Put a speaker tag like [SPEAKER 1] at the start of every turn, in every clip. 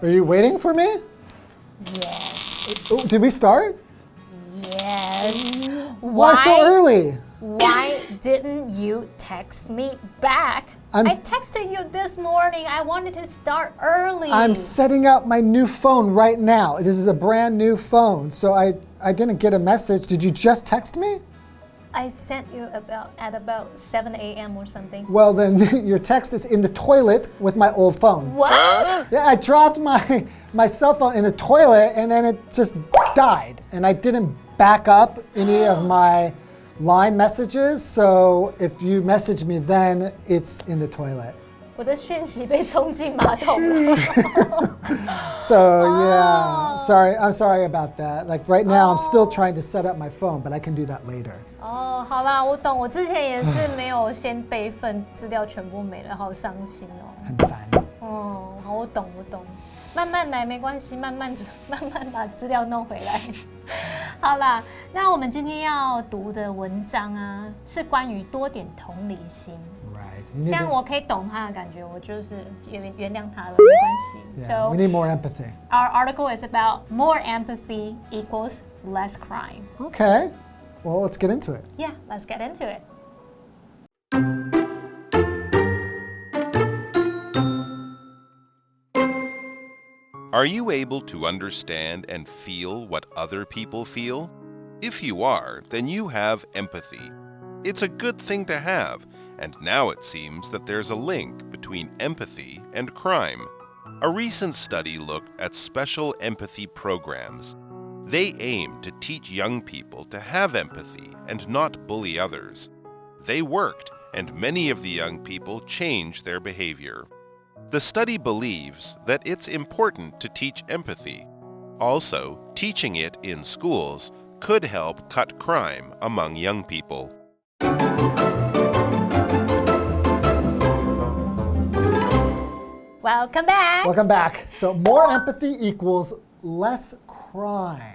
[SPEAKER 1] Are you waiting for me?
[SPEAKER 2] Yes.
[SPEAKER 1] Oh, did we start?
[SPEAKER 2] Yes.
[SPEAKER 1] Why so early?
[SPEAKER 2] Why didn't you text me back? I texted you this morning. I wanted to start early.
[SPEAKER 1] I'm setting up my new phone right now. This is a brand new phone, so I didn't get a message. Did you just text me?
[SPEAKER 2] I sent you at about 7 a.m. or something.
[SPEAKER 1] Well, then your text is in the toilet with my old phone.
[SPEAKER 2] What?
[SPEAKER 1] Yeah, I dropped my cell phone in the toilet and then it just died. And I didn't back up any of my line messages, so if you message me then, it's in the toilet.
[SPEAKER 2] 我的讯息被冲进马桶了。
[SPEAKER 1] So yeah, I'm sorry about that. Like right now, I'm still trying to set up my phone, but I can do that later.
[SPEAKER 2] 哦，好啦，我懂。我之前也是没有先备份，资料全部没了，好伤心哦。
[SPEAKER 1] 很烦。
[SPEAKER 2] 哦，好，我懂。慢慢来，没关系，慢慢把资料弄回来。好啦，那我们今天要读的文章啊，是关于多点同理心。
[SPEAKER 1] Right.
[SPEAKER 2] 像我可以懂他的感觉，我就是原谅他了，没关系。
[SPEAKER 1] Yeah,
[SPEAKER 2] So
[SPEAKER 1] we need more empathy.
[SPEAKER 2] Our article is about more empathy equals less crime.
[SPEAKER 1] Okay. Well, let's get into it.
[SPEAKER 2] Yeah, let's get into it.
[SPEAKER 3] Are you able to understand and feel what other people feel? If you are, then you have empathy. It's a good thing to have, and now it seems that there's a link between empathy and crime. A recent study looked at special empathy programs. They aim to teach young people to have empathy and not bully others. They worked, and many of the young people changed their behavior. The study believes that it's important to teach empathy. Also, teaching it in schools could help cut crime among young people.
[SPEAKER 2] Welcome back.
[SPEAKER 1] Welcome back. So more empathy equals less crime.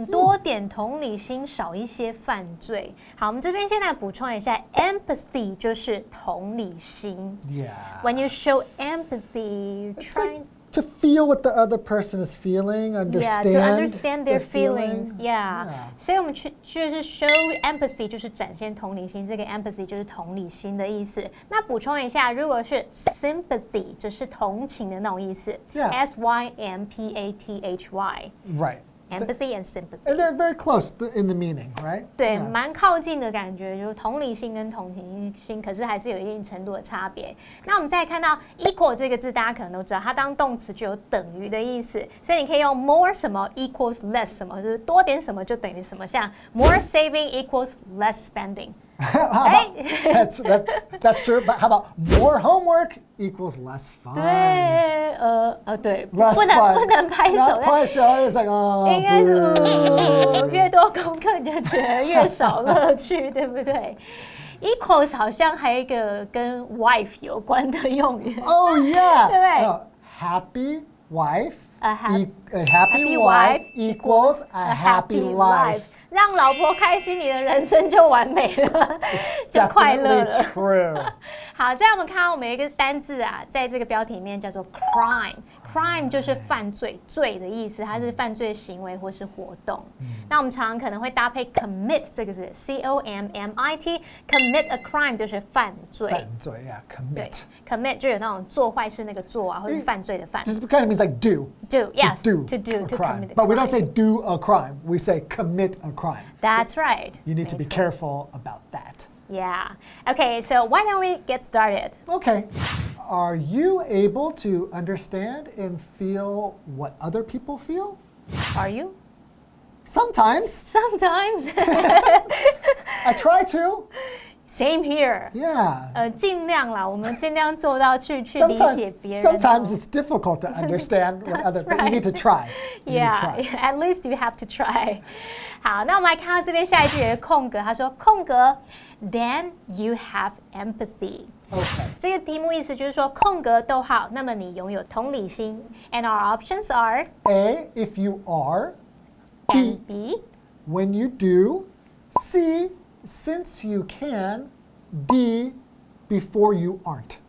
[SPEAKER 2] 多点同理心，少一些犯罪。好，我们这边先来补充一下 ，empathy 就是同理心。
[SPEAKER 1] Yeah.
[SPEAKER 2] When you show empathy,
[SPEAKER 1] It's like to feel what the other person is feeling, understand.
[SPEAKER 2] Yeah, to understand their feelings.
[SPEAKER 1] Yeah.
[SPEAKER 2] 所以我们就是 show empathy 就是展现同理心，这个 empathy 就是同理心的意思。那补充一下，如果是 sympathy， 这是同情的那种意思。
[SPEAKER 1] Yeah.
[SPEAKER 2] sympathy.
[SPEAKER 1] Right.
[SPEAKER 2] Empathy and sympathy.
[SPEAKER 1] And they're very close in the meaning, right?
[SPEAKER 2] 对，蛮靠近的感觉，就是同理心跟同情心，可是还是有一定程度的差别。那我们再看到 equal 这个字，大家可能都知道，它当动词就有等于的意思，所以你可以用 more 什么 equals less 什么，就是多点什么就等于什么，像 more saving equals less spending.
[SPEAKER 1] That's true. But how about more homework equals less fun?
[SPEAKER 2] 对，Less 不能拍手，
[SPEAKER 1] 拍手 is like
[SPEAKER 2] 应该是越多功课你就觉得越少乐趣，对不对？Equals 好像还有一个跟 wife 有关的用语。
[SPEAKER 1] Oh yeah.
[SPEAKER 2] 对不对
[SPEAKER 1] ？Happy wife.
[SPEAKER 2] A
[SPEAKER 1] happy wife equals a happy life.
[SPEAKER 2] 让老婆开心，你的人生就完美了，就快乐了。
[SPEAKER 1] True.
[SPEAKER 2] 好，再我们看到我们有一个单字啊，在这个标题里面叫做 crime。crime 就是犯罪、罪的意思，它是犯罪行为或是活动。那我们常常可能会搭配 commit 这个字 ，commit，commit a crime 就是犯罪。
[SPEAKER 1] 犯罪 ，yeah, commit.
[SPEAKER 2] commit 就有那种做坏事那个做啊，或是犯罪的犯。
[SPEAKER 1] Just kind of means like do.
[SPEAKER 2] Do, yes,
[SPEAKER 1] to
[SPEAKER 2] do, to
[SPEAKER 1] crime.
[SPEAKER 2] commit a crime.
[SPEAKER 1] But we don't say do a crime. We say commit a crime.
[SPEAKER 2] That's right.
[SPEAKER 1] You need to be careful about that.
[SPEAKER 2] Yeah. Okay, so why don't we get started?
[SPEAKER 1] Okay. Are you able to understand and feel what other people feel?
[SPEAKER 2] Are you?
[SPEAKER 1] Sometimes.
[SPEAKER 2] Sometimes.
[SPEAKER 1] I try to.
[SPEAKER 2] Same here.
[SPEAKER 1] Yeah.
[SPEAKER 2] 尽量啦，我们尽量做到去理解别人。
[SPEAKER 1] Sometimes it's difficult to understand what other people. You need to try.
[SPEAKER 2] Yeah, at least you have to try. 好，那我们来看到这边下一句有一个空格，他说空格 ，then you have empathy.
[SPEAKER 1] Okay.
[SPEAKER 2] 这个题目意思就是说空格逗号，那么你拥有同理心。And our options are
[SPEAKER 1] A, if you are.
[SPEAKER 2] and B,
[SPEAKER 1] when you do. C, since you can. D, before you aren't.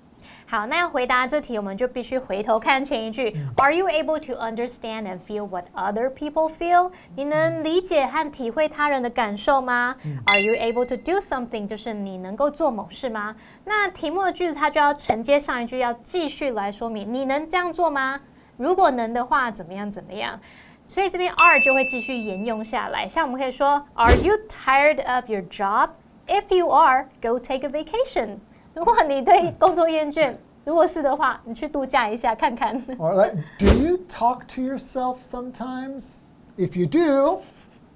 [SPEAKER 2] 好，那要回答这题，我们就必须回头看前一句。Are you able to understand and feel what other people feel？ 你能理解和体会他人的感受吗？Are you able to do something？ 就是你能够做某事吗？那题目的句子它就要承接上一句，要继续来说明你能这样做吗？如果能的话，怎么样怎么样？所以这边 are 就会继续沿用下来。像我们可以说 Are you tired of your job? If you are, go take a vacation. 如果你对工作厌倦，如果是的话，你去度假一下看看。
[SPEAKER 1] Or like, do you talk to yourself sometimes? If you do,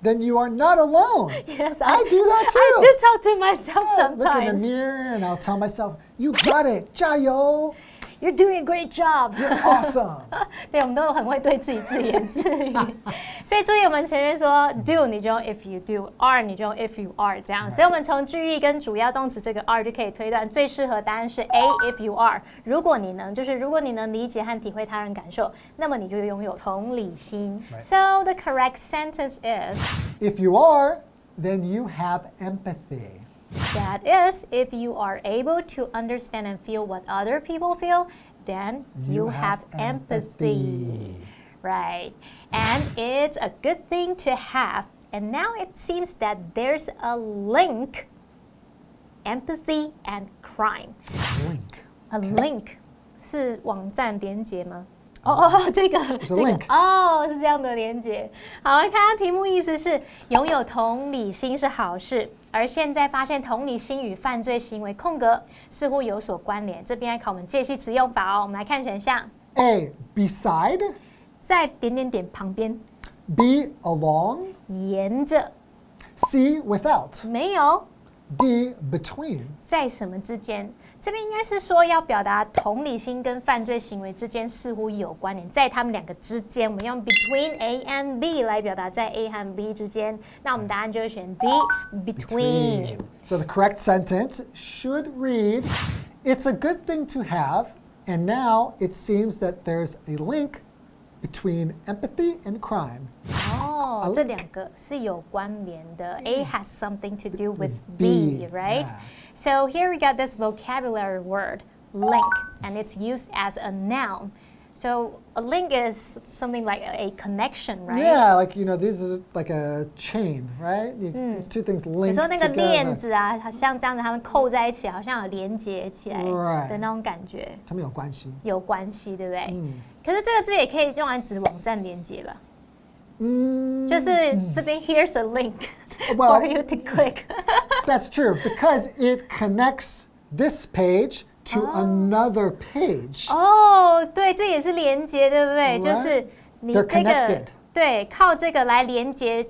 [SPEAKER 1] then you are not alone.
[SPEAKER 2] Yes,
[SPEAKER 1] I do that too.
[SPEAKER 2] I do talk to myself sometimes.
[SPEAKER 1] Look in the mirror and I'll tell myself, you got it, 加油.
[SPEAKER 2] You're doing a great job.
[SPEAKER 1] You're awesome.
[SPEAKER 2] 对，我们都很会对自己自言自语。所以注意，我们前面说 do 你就用 if you do，are 你就用 if you are 这样。所以我们从句意跟主要动词这个 are 就可以推断，最适合答案是 A if you are。如果你能，就是如果你能理解和体会他人感受，那么你就拥有同理心。So the correct sentence is
[SPEAKER 1] If you are, then you have empathy.
[SPEAKER 2] That is, if you are able to understand and feel what other people feel, then you have empathy. Right. And it's a good thing to have. And now it seems that there's a link, empathy and crime.
[SPEAKER 1] Link.
[SPEAKER 2] A link 是网站连结吗？这个
[SPEAKER 1] link.
[SPEAKER 2] 是这样的连结。好，看看题目意思是拥有同理心是好事，而现在发现同理心与犯罪行为空格似乎有所关联。这边来考我们介系词用法哦。我们来看选项
[SPEAKER 1] A, beside.
[SPEAKER 2] 在点点点旁边
[SPEAKER 1] B, along.
[SPEAKER 2] 沿着
[SPEAKER 1] C, without.
[SPEAKER 2] 没有
[SPEAKER 1] D, between.
[SPEAKER 2] 在什么之间？这边应该是说要表达同理心跟犯罪行为之间似乎有关联，在他们两个之间，我们用 between A and B 来表达在 A 和 B 之间。那我们答案就会选 D between.
[SPEAKER 1] So the correct sentence should read, It's a good thing to have, and now it seems that there's a link between empathy and crime.
[SPEAKER 2] 这两个是有关联的。A has something to do with B, right? So here we got this vocabulary word, link, and it's used as a noun. So a link is something like a connection, right?
[SPEAKER 1] Yeah, like, this is like a chain, right? These two things
[SPEAKER 2] 有
[SPEAKER 1] link
[SPEAKER 2] 时候那个链
[SPEAKER 1] together.
[SPEAKER 2] 子啊，像这样子，它们扣在一起，好像有连接起来的那种感觉，
[SPEAKER 1] 他们有关系。
[SPEAKER 2] 有关系，对不对？可是这个字也可以用来指网站连接吧？就是这边 here's a link for you to click.
[SPEAKER 1] That's true, because it connects this page to another page.
[SPEAKER 2] 对，这也是连接，对不对？
[SPEAKER 1] Right.
[SPEAKER 2] 就是你
[SPEAKER 1] They're
[SPEAKER 2] 这个
[SPEAKER 1] connected.
[SPEAKER 2] 对，靠这个来连接，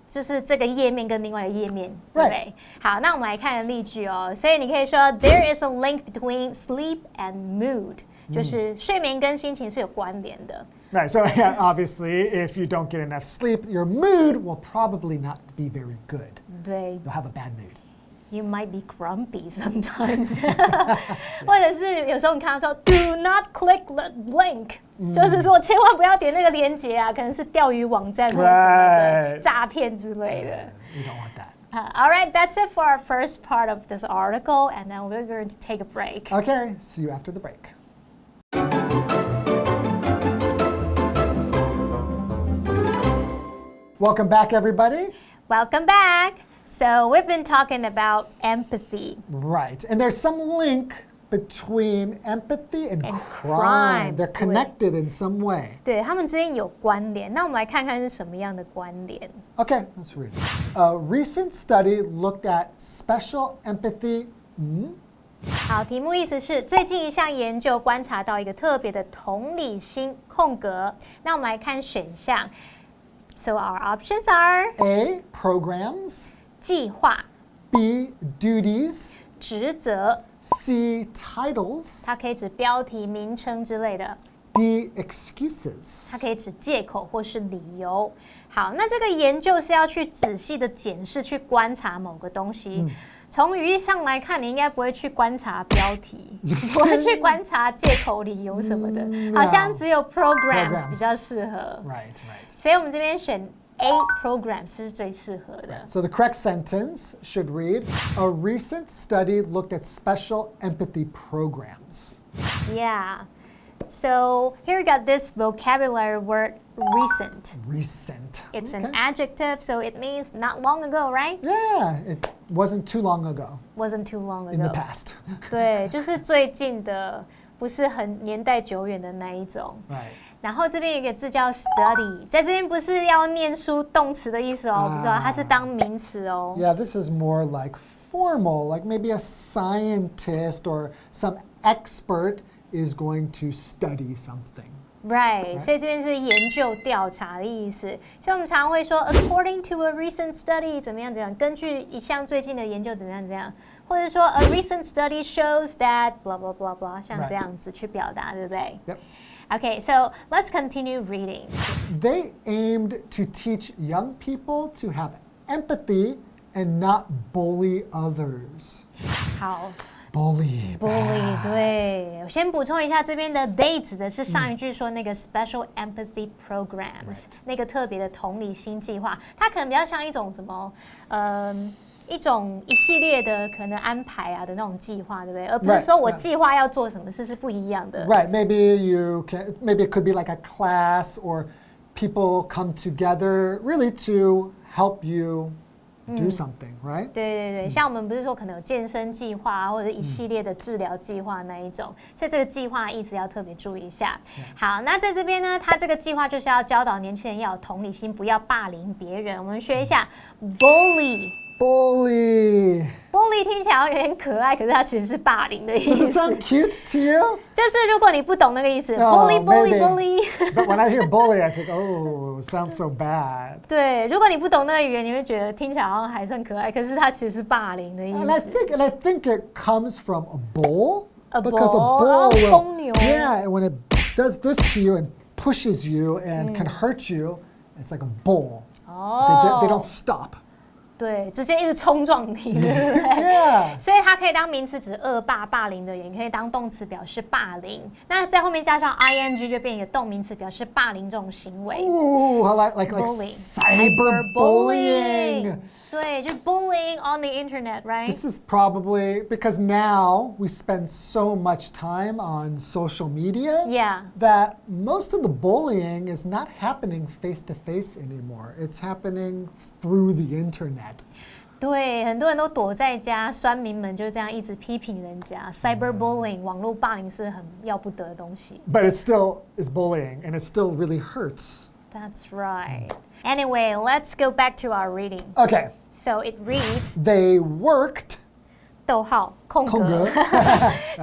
[SPEAKER 2] 就是这个页面跟另外一个页面，对不对？好，那我们来看例句哦。所以你可以说 There is a link between sleep and mood. 就是睡眠跟心情是有关联的。
[SPEAKER 1] Right, so obviously, if you don't get enough sleep, your mood will probably not be very good.
[SPEAKER 2] 对
[SPEAKER 1] You'll have a bad mood.
[SPEAKER 2] You might be grumpy sometimes. 或者是有时候你看到说 Do not click the link， 就是说千万不要点那个连结啊，可能是钓鱼网站或者什么的诈骗之类的。
[SPEAKER 1] You don't want that.
[SPEAKER 2] All right, that's it for our first part of this article, and then we're going to take a break.
[SPEAKER 1] Okay, see you after the break. Welcome back, everybody.
[SPEAKER 2] Welcome back. So we've been talking about empathy.
[SPEAKER 1] Right, and there's some link between empathy and
[SPEAKER 2] crime.
[SPEAKER 1] They're connected in some way.
[SPEAKER 2] 对，他们之间有关联。那我们来看看是什么样的关联。
[SPEAKER 1] Okay, let's read. A recent study looked at special empathy.
[SPEAKER 2] 好，题目意思是最近一项研究观察到一个特别的同理心空格。那我们来看选项。So our options are
[SPEAKER 1] A, programs.
[SPEAKER 2] 计划
[SPEAKER 1] B, duties.
[SPEAKER 2] 职责
[SPEAKER 1] C, titles.
[SPEAKER 2] 它可以指标题、名称之类的。
[SPEAKER 1] D, excuses.
[SPEAKER 2] 它可以指借口或是理由。好，那这个研究是要去仔细的检视、去观察某个东西。从语义上来看，你应该不会去观察标题，不会去观察借口、理由什么的，好像只有 programs 比较适合。
[SPEAKER 1] Right.
[SPEAKER 2] 所以我们这边选 A program 是最适合的。
[SPEAKER 1] So the correct sentence should read, a recent study looked at special empathy programs.
[SPEAKER 2] Yeah. So here we got this vocabulary word recent.
[SPEAKER 1] Recent.
[SPEAKER 2] It's
[SPEAKER 1] Okay.
[SPEAKER 2] an adjective, so it means not long ago, right?
[SPEAKER 1] Yeah, it wasn't too long ago.
[SPEAKER 2] Wasn't too long ago.
[SPEAKER 1] In the past.
[SPEAKER 2] 对，就是最近的，不是很年代久远的那一种。
[SPEAKER 1] Right.
[SPEAKER 2] 然后这边有一个字叫 study， 在这边不是要念书动词的意思哦，不知道它是当名词哦。
[SPEAKER 1] Yeah, this is more like formal, like maybe a scientist or some expert is going to study something.
[SPEAKER 2] Right， 所以这边是研究调查的意思。所以我们常会说 according to a recent study 怎么样怎样，根据一项最近的研究怎么样怎样，或者说 a recent study shows that blah blah blah blah， 像这样子去表达，对不对？
[SPEAKER 1] Yep.
[SPEAKER 2] Okay, so let's continue reading.
[SPEAKER 1] They aimed to teach young people to have empathy and not bully others.
[SPEAKER 2] 好。
[SPEAKER 1] Bully.
[SPEAKER 2] Bully， 对，我先补充一下，这边的 they 指的是上一句说那个 special empathy programs， 那个特别的同理心计划，它可能比较像一种什么，一种一系列的可能安排啊的那种计划，对不对？而不是说我计划要做什么事是不一样的。
[SPEAKER 1] Right. Maybe it could be like a class or people come together really to help you do something, right?
[SPEAKER 2] 对，像我们不是说可能有健身计划啊，或者一系列的治疗计划那一种，所以这个计划意思要特别注意一下。好，那在这边呢，它这个计划就是要教导年轻人要有同理心，不要霸凌别人。我们学一下 bully。Bully 听起来有点可爱，可是它其实是霸凌的意思。
[SPEAKER 1] Does it sound cute to you?
[SPEAKER 2] 就是如果你不懂那个意思 ，bully。But
[SPEAKER 1] when I hear bully, I think, oh, it sounds so bad.
[SPEAKER 2] 对，如果你不懂那个语言，你会觉得听起来好像还算可爱，可是它其实是霸凌的意思。
[SPEAKER 1] And I think it comes from a bull.
[SPEAKER 2] A
[SPEAKER 1] because
[SPEAKER 2] bull?
[SPEAKER 1] a bull will,
[SPEAKER 2] 公牛。
[SPEAKER 1] yeah, and when it does this to you and pushes you and can hurt you, it's like a bull. They don't stop.
[SPEAKER 2] 对，直接一直冲撞你，对不对？
[SPEAKER 1] Yeah.
[SPEAKER 2] 所以它可以当名词指恶霸、霸凌的人，也可以当动词表示霸凌。那在后面加上 ing 就变一个动名词，表示霸凌这种行为。
[SPEAKER 1] Ooh, like cyberbullying.
[SPEAKER 2] 对，就是 bullying on the internet, right?
[SPEAKER 1] This is probably because now we spend so much time on social media
[SPEAKER 2] Yeah.
[SPEAKER 1] that most of the bullying is not happening face to face anymore. It's happening through the internet.
[SPEAKER 2] 对，很多人都躲在家，酸民们就这样一直批评人家。cyberbullying 网络霸凌是很要不得的东西。
[SPEAKER 1] But it still is bullying, and it still really hurts.
[SPEAKER 2] That's right. Anyway, let's go back to our reading.
[SPEAKER 1] Okay.
[SPEAKER 2] So it reads.
[SPEAKER 1] They worked.
[SPEAKER 2] 逗号空格，
[SPEAKER 1] 空格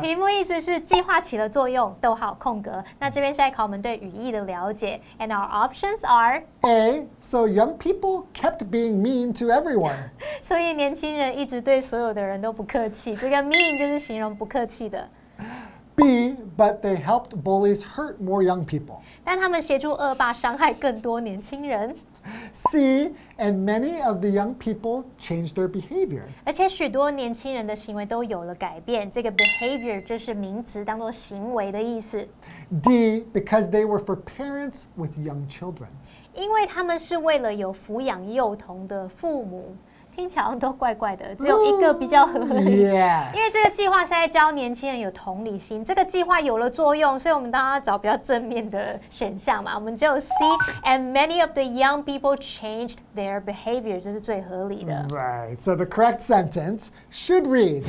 [SPEAKER 2] 题目意思是计划起了作用，逗号空格。那这边是在考我们对语义的了解。And our options are
[SPEAKER 1] A. So young people kept being mean to everyone.
[SPEAKER 2] 所以年轻人一直对所有的人都不客气。这个 mean 就是形容不客气的。
[SPEAKER 1] B. But they helped bullies hurt more young people.
[SPEAKER 2] 但他们协助恶霸伤害更多年轻人。
[SPEAKER 1] C. And many of the young people changed their behavior.
[SPEAKER 2] 而且许多年轻人的行为都有了改变。这个 behavior 就是名词，当作行为的意思。
[SPEAKER 1] D. Because they were for parents with young children.
[SPEAKER 2] 因为他们是为了有抚养幼童的父母。听起来好像都怪怪的，只有一个比较合理。
[SPEAKER 1] Yes.
[SPEAKER 2] 因为这个计划是在教年轻人有同理心，这个计划有了作用，所以我们当然要找比较正面的选项嘛。我们只有 C and many of the young people changed their behavior， 这是最合理的。
[SPEAKER 1] Right. So the correct sentence should read,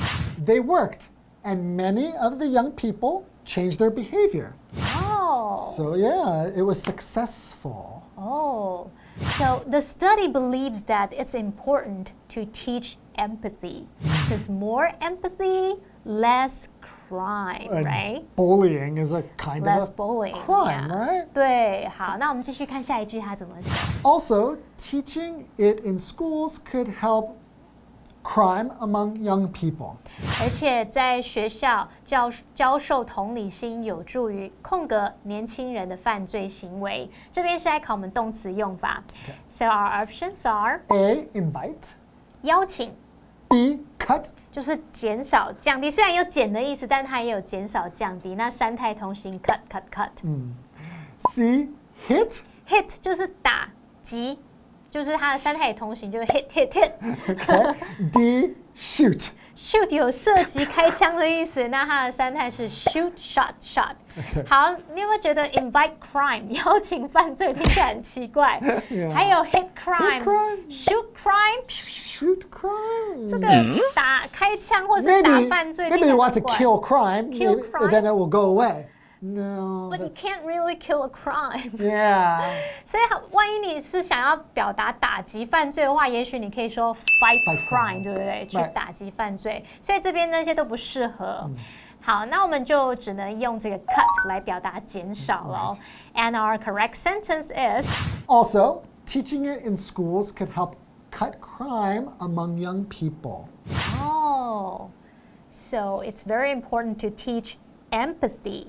[SPEAKER 1] they worked, and many of the young people changed their behavior.
[SPEAKER 2] Oh.
[SPEAKER 1] So yeah, it was successful.
[SPEAKER 2] Oh. So the study believes that it's important to teach empathy because more empathy, less crime,
[SPEAKER 1] And
[SPEAKER 2] right?
[SPEAKER 1] Bullying is a kind
[SPEAKER 2] Less
[SPEAKER 1] of a
[SPEAKER 2] bullying,
[SPEAKER 1] crime,
[SPEAKER 2] yeah.
[SPEAKER 1] right?
[SPEAKER 2] 对，好，那我们继续看下一句，它怎么说
[SPEAKER 1] Also, teaching it in schools could help crime among young people.
[SPEAKER 2] 而且在学校教授同理心，有助于空格年轻人的犯罪行为。这边是在考我们动词用法。So our options are
[SPEAKER 1] A. Invite.
[SPEAKER 2] 邀请
[SPEAKER 1] B. Cut.
[SPEAKER 2] 就是减少、降低，虽然有减的意思，但它也有减少、降低。那三态同形 cut cut cut。C.
[SPEAKER 1] Hit.
[SPEAKER 2] Hit 就是打击。就是它的三态同形，就是 hit hit hit。Okay.
[SPEAKER 1] D, shoot。Shoot
[SPEAKER 2] 有射击、开枪的意思，那它的三态是 shoot, shot, shot。好，你有没有觉得 invite crime 邀请犯罪听起来很奇怪？还有 hit crime, shoot crime。Shoot
[SPEAKER 1] crime.
[SPEAKER 2] 这个打开枪或是打犯罪
[SPEAKER 1] Maybe you want to kill crime, then it will go away.
[SPEAKER 2] No. But you can't really kill a crime.
[SPEAKER 1] Yeah.
[SPEAKER 2] 所以万一你是想要表达打击犯罪的话，也许你可以说 fight crime， 对不对？去打击犯罪。所以这边那些都不适合。好，那我们就只能用这个 cut 来表达减少了。And our correct sentence is
[SPEAKER 1] also teaching it in schools could help cut crime among young people.
[SPEAKER 2] Oh, so it's very important to teach empathy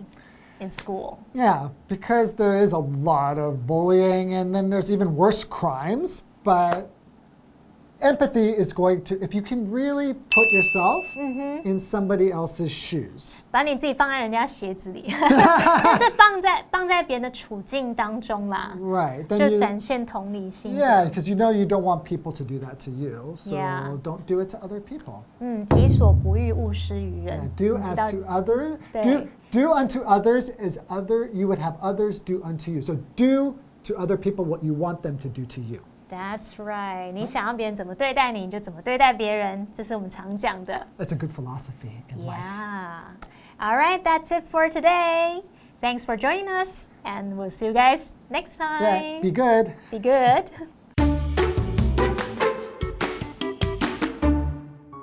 [SPEAKER 2] in school.
[SPEAKER 1] Yeah, because there is a lot of bullying and then there's even worse crimes, but empathy is going to, if you can really put yourself in somebody else's shoes.
[SPEAKER 2] 把你自己放在人家鞋子里，但是放在别人的处境当中啦，
[SPEAKER 1] Right.
[SPEAKER 2] 就展现同理心。
[SPEAKER 1] Yeah, because you know you don't want people to do that to you, so don't do it to other people.
[SPEAKER 2] 己所不欲，勿施于人。
[SPEAKER 1] Do as to others. Do unto others as you would have others do unto you. So do to other people what you want them to do to you.
[SPEAKER 2] That's right. 你想要别人怎么对待你，你就怎么对待别人，这是我们常讲的。
[SPEAKER 1] That's a good philosophy in life.
[SPEAKER 2] Yeah. All right, that's it for today. Thanks for joining us, and we'll see you guys next time.
[SPEAKER 1] Yeah, be good.
[SPEAKER 2] Be good.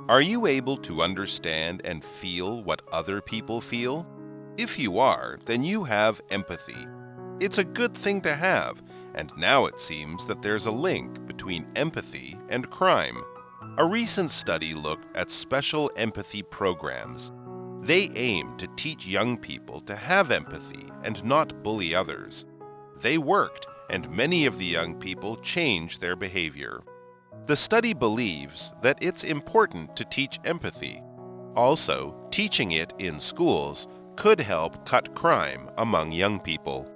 [SPEAKER 3] Are you able to understand and feel what other people feel? If you are, then you have empathy. It's a good thing to have, and now it seems that there's a link between empathy and crime. A recent study looked at special empathy programs. They aim to teach young people to have empathy and not bully others. They worked, and many of the young people changed their behavior. The study believes that it's important to teach empathy. Also, teaching it in schools could help cut crime among young people.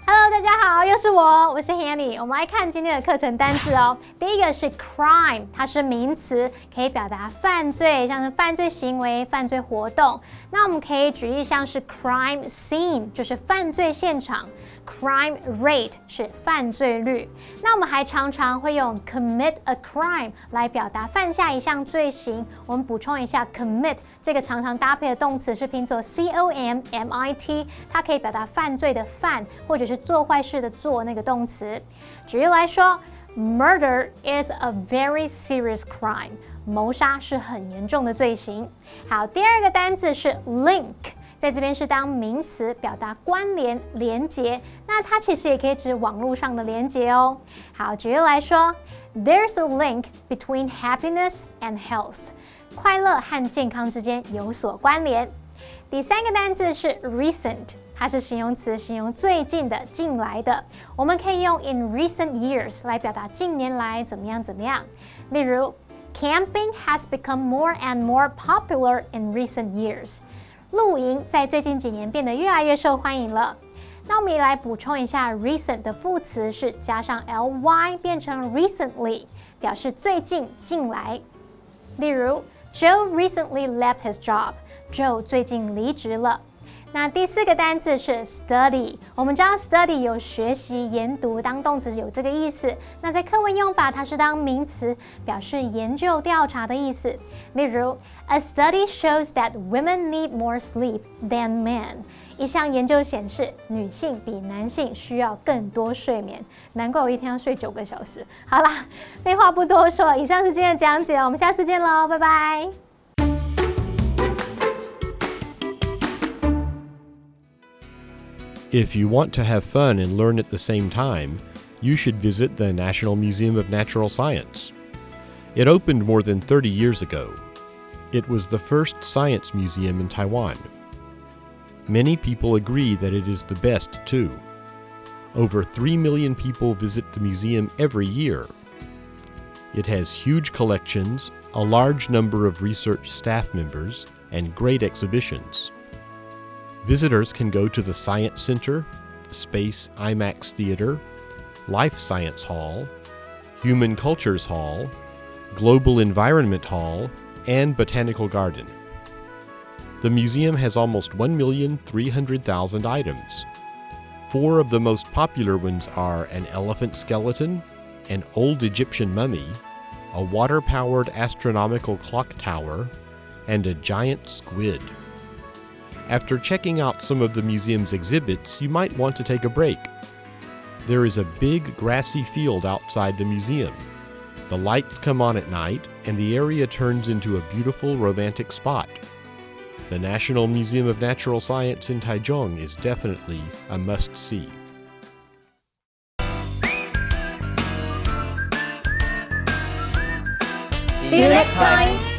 [SPEAKER 2] Hello， 大家好，又是我是 Hanny。我们来看今天的课程单字哦。第一个是 crime， 它是名词，可以表达犯罪，像是犯罪行为、犯罪活动。那我们可以举例，像是 crime scene， 就是犯罪现场。Crime rate 是犯罪率，那我们还常常会用 commit a crime 来表达犯下一项罪行。我们补充一下 ，commit 这个常常搭配的动词是拼作 COMMIT， 它可以表达犯罪的犯，或者是做坏事的做那个动词。举例来说 ，Murder is a very serious crime， 谋杀是很严重的罪行。好，第二个单字是 link。在这边是当名词，表达关联、连结。那它其实也可以指网络上的连结哦。好，举例来说 ，There's a link between happiness and health。快乐和健康之间有所关联。第三个单字是 recent， 它是形容词，形容最近的、近来的。我们可以用 in recent years 来表达近年来怎么样怎么样。例如 ，Camping has become more and more popular in recent years。露营在最近几年变得越来越受欢迎了。那我们也来补充一下 recent 的副词是加上 ly 变成 recently， 表示最近、近来。例如 Joe recently left his job。Joe 最近离职了。那第四个单字是 study， 我们知道 study 有学习、研读，当动词有这个意思。那在课文用法，它是当名词，表示研究、调查的意思。例如 ，A study shows that women need more sleep than men。一项研究显示，女性比男性需要更多睡眠。难怪我一天要睡9个小时。好啦，废话不多说，以上是今天的讲解，我们下次见喽，拜拜。
[SPEAKER 4] If you want to have fun and learn at the same time, you should visit the National Museum of Natural Science. It opened more than 30 years ago. It was the first science museum in Taiwan. Many people agree that it is the best, too. Over 3 million people visit the museum every year. It has huge collections, a large number of research staff members, and great exhibitions. Visitors can go to the Science Center, the Space IMAX Theater, Life Science Hall, Human Cultures Hall, Global Environment Hall, and Botanical Garden. The museum has almost 1,300,000 items. 4 of the most popular ones are an elephant skeleton, an old Egyptian mummy, a water-powered astronomical clock tower, and a giant squid. After checking out some of the museum's exhibits, you might want to take a break. There is a big grassy field outside the museum. The lights come on at night, and the area turns into a beautiful romantic spot. The National Museum of Natural Science in Taichung is definitely a must-see.
[SPEAKER 2] See you next time!